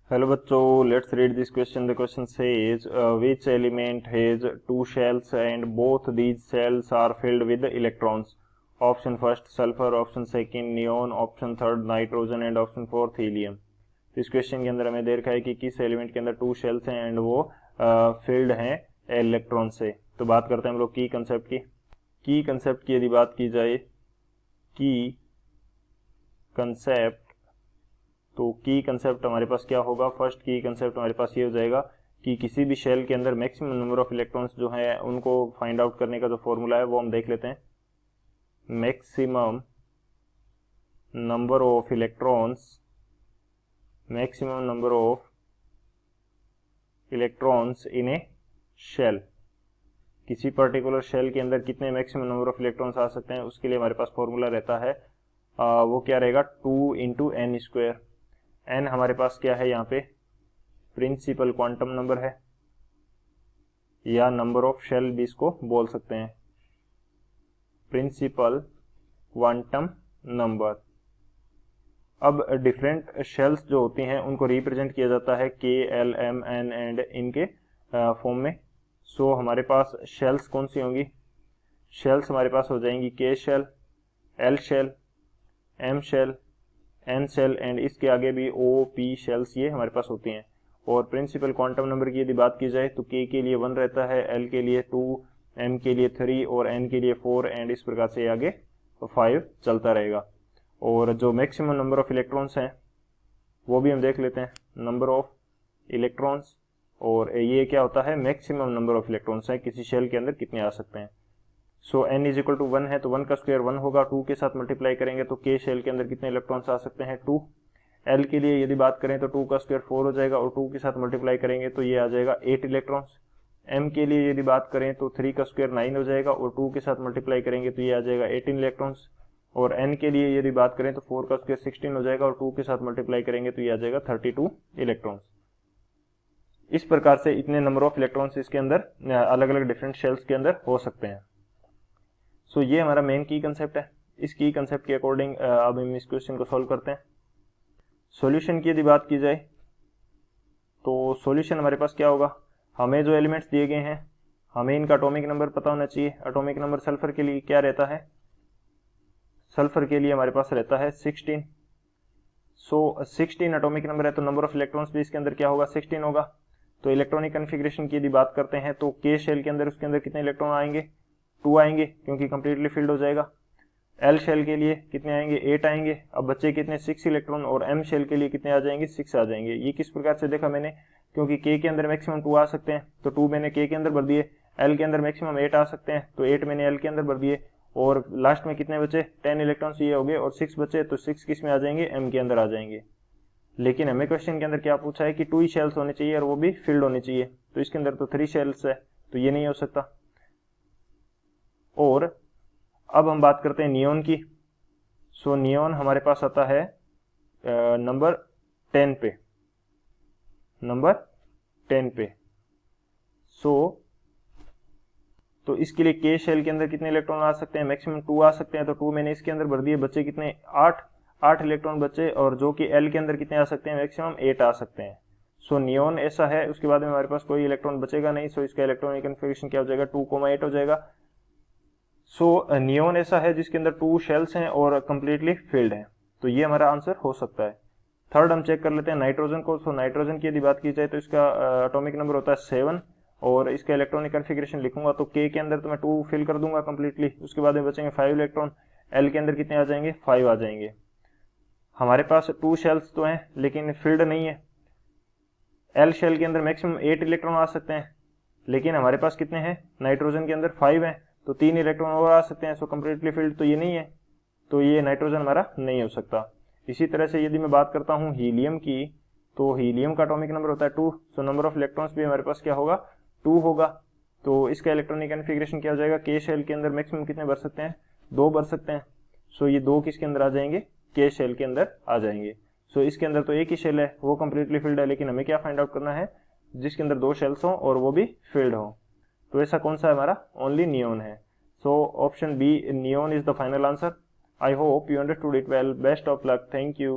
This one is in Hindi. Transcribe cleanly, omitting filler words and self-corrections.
हेलो बच्चों, let's read this question. The question says which element has two shells and both these shells are filled with electrons. Option first sulfur, option second neon, option third nitrogen and option fourth helium. इस क्वेश्चन के अंदर हमें दे रखा है कि किस एलिमेंट के अंदर टू शेल्स हैं एंड वो फिल्ड हैं इलेक्ट्रॉन से. तो बात करते हैं हम लोग की कंसेप्ट की यदि बात की जाए की कंसेप्ट, तो की कंसेप्ट हमारे पास क्या होगा. फर्स्ट की कंसेप्ट हमारे पास ये हो जाएगा कि किसी भी शेल के अंदर मैक्सिमम नंबर ऑफ इलेक्ट्रॉन्स जो है उनको फाइंड आउट करने का जो फॉर्मूला है वो हम देख लेते हैं. Maximum number of electrons in a shell. किसी पर्टिकुलर शेल के अंदर कितने मैक्सिमम नंबर ऑफ इलेक्ट्रॉन्स आ सकते हैं उसके लिए हमारे पास फॉर्मूला रहता है वो क्या रहेगा 2 इंटू एन स्क्वायर. एन हमारे पास क्या है यहाँ पे प्रिंसिपल क्वांटम नंबर है या नंबर ऑफ शेल भी इसको बोल सकते हैं. Principal quantum number. अब डिफरेंट शेल्स जो होती हैं उनको रिप्रेजेंट किया जाता है K, L, M, N and इनके फॉर्म में. सो हमारे पास शेल्स कौन सी होंगी. शेल्स हमारे पास हो जाएंगी K shell, L shell, M shell, N shell and इसके आगे भी ओ, पी शेल्स ये हमारे पास होती हैं. और प्रिंसिपल क्वांटम नंबर की यदि बात की जाए तो के लिए 1 रहता है, एल के लिए 2, एम के लिए 3 और एन के लिए 4 एंड इस प्रकार से आगे 5 चलता रहेगा. और जो मैक्सिमम नंबर ऑफ इलेक्ट्रॉन्स हैं वो भी हम देख लेते हैं. नंबर ऑफ इलेक्ट्रॉन्स, और ये क्या होता है मैक्सिमम नंबर ऑफ इलेक्ट्रॉन्स है किसी शेल के अंदर कितने आ सकते हैं. सो n इज इक्वल टू 1 है तो 1 का स्क्वायर 1 होगा. 2 के साथ मल्टीप्लाई करेंगे तो के शेल के अंदर कितने इलेक्ट्रॉन्स आ सकते हैं 2. एल के लिए यदि बात करें तो 2 का स्क्वायर 4 हो जाएगा और 2 के साथ मल्टीप्लाई करेंगे तो ये आ जाएगा 8 इलेक्ट्रॉन्स. एम के लिए यदि बात करें तो 3 का स्क्वायर 9 हो जाएगा और 2 के साथ मल्टीप्लाई करेंगे तो ये आ जाएगा 18 इलेक्ट्रॉन्स. और एन के लिए यदि बात करें तो 4 का स्क्वायर 16 हो जाएगा और 2 के साथ मल्टीप्लाई करेंगे तो ये आ जाएगा 32 इलेक्ट्रॉन्स. इस प्रकार से इतने नंबर ऑफ इलेक्ट्रॉन्स इसके अंदर अलग अलग डिफरेंट शेल्स के अंदर हो सकते हैं. सो ये हमारा मेन की कंसेप्ट है. इस की कंसेप्ट के अकॉर्डिंग अब हम इस क्वेश्चन को सॉल्व करते हैं. सॉल्यूशन की यदि बात की जाए तो सॉल्यूशन हमारे पास क्या होगा. हमें जो एलिमेंट्स दिए गए हैं हमें इनका एटॉमिक नंबर पता होना चाहिए. एटॉमिक नंबर सल्फर के लिए क्या रहता है. सल्फर के लिए हमारे पास रहता है 16. सो 16 एटॉमिक नंबर है तो नंबर ऑफ इलेक्ट्रॉन्स भी इसके अंदर क्या होगा 16 होगा. तो इलेक्ट्रॉनिक कन्फिग्रेशन की यदि बात करते हैं तो के शेल के अंदर उसके अंदर कितने इलेक्ट्रॉन आएंगे 2 आएंगे क्योंकि कंप्लीटली फिल्ड हो जाएगा. एल शेल के लिए कितने आएंगे 8 आएंगे. अब बच्चे कितने 6 इलेक्ट्रॉन. और एम शेल के लिए कितने आ जाएंगे 6 आ जाएंगे. ये किस प्रकार से देखा मैंने, क्योंकि के अंदर मैक्सिमम 2 आ सकते हैं तो 2 मैंने के अंदर भर दिए. एल के अंदर मैक्सिमम 8 आ सकते हैं तो 8 मैंने एल के अंदर भर दिए. और लास्ट में कितने बचे 10 इलेक्ट्रॉन्स ये हो गए और 6 बचे तो 6 किस में आ जाएंगे एम के अंदर आ जाएंगे. लेकिन हमें क्वेश्चन के अंदर क्या पूछा है कि 2 ही शेल्स होने चाहिए और वो भी फिल्ड होनी चाहिए. तो इसके अंदर तो 3 शेल्स है तो ये नहीं हो सकता. और अब हम बात करते हैं नियोन की. सो नियोन हमारे पास आता है नंबर 10 पे. सो तो इसके लिए के शेल के अंदर कितने इलेक्ट्रॉन आ सकते हैं मैक्सिमम 2 आ सकते हैं. तो 2 मैंने इसके अंदर भर दिए. बच्चे कितने 8 इलेक्ट्रॉन बचे. और जो कि एल के अंदर कितने आ सकते हैं मैक्सिमम 8 आ सकते हैं. सो नियोन ऐसा है. उसके बाद में हमारे पास कोई इलेक्ट्रॉन बचेगा नहीं. सो इसका इलेक्ट्रॉनिक कन्फिग्रेशन क्या हो जाएगा 2,8 हो जाएगा. सो नियोन ऐसा है जिसके अंदर 2 शेल्स हैं और कंप्लीटली फिल्ड है. तो ये हमारा आंसर हो सकता है. थर्ड हम चेक कर लेते हैं नाइट्रोजन को. सो नाइट्रोजन की यदि बात की जाए तो इसका एटॉमिक नंबर होता है 7 और इसका इलेक्ट्रॉनिक कन्फिग्रेशन लिखूंगा तो के अंदर तो मैं 2 फिल कर दूंगा कंप्लीटली. उसके बाद में बचेंगे 5 इलेक्ट्रॉन. एल के अंदर कितने आ जाएंगे 5 आ जाएंगे. हमारे पास 2 शेल्स तो हैं लेकिन फिल्ड नहीं है. एल शेल के अंदर मैक्सिमम 8 इलेक्ट्रॉन आ सकते हैं लेकिन हमारे पास कितने हैं नाइट्रोजन के अंदर 5 हैं तो 3 इलेक्ट्रॉन और आ सकते हैं. सो कंप्लीटली फिल्ड तो ये नहीं है तो ये नाइट्रोजन हमारा नहीं हो सकता. इसी तरह से यदि मैं बात करता हूँ हीलियम की तो हीलियम का एटॉमिक नंबर होता है 2. सो नंबर ऑफ इलेक्ट्रॉन्स भी हमारे पास क्या होगा 2 होगा. तो इसका इलेक्ट्रॉनिक कन्फिग्रेशन क्या हो जाएगा के शेल के अंदर मैक्सिमम कितने भर सकते हैं 2 भर सकते हैं. सो ये 2 किसके अंदर आ जाएंगे के शेल के अंदर आ जाएंगे. सो इसके अंदर तो एक ही शेल है वो कंप्लीटली फिल्ड है लेकिन हमें क्या फाइंड आउट करना है जिसके अंदर 2 शेल्स हों और वो भी फिल्ड हो. तो ऐसा कौन सा है हमारा ओनली नियोन है. So option B neon is the final answer. I hope you understood it well. Best of luck. Thank you.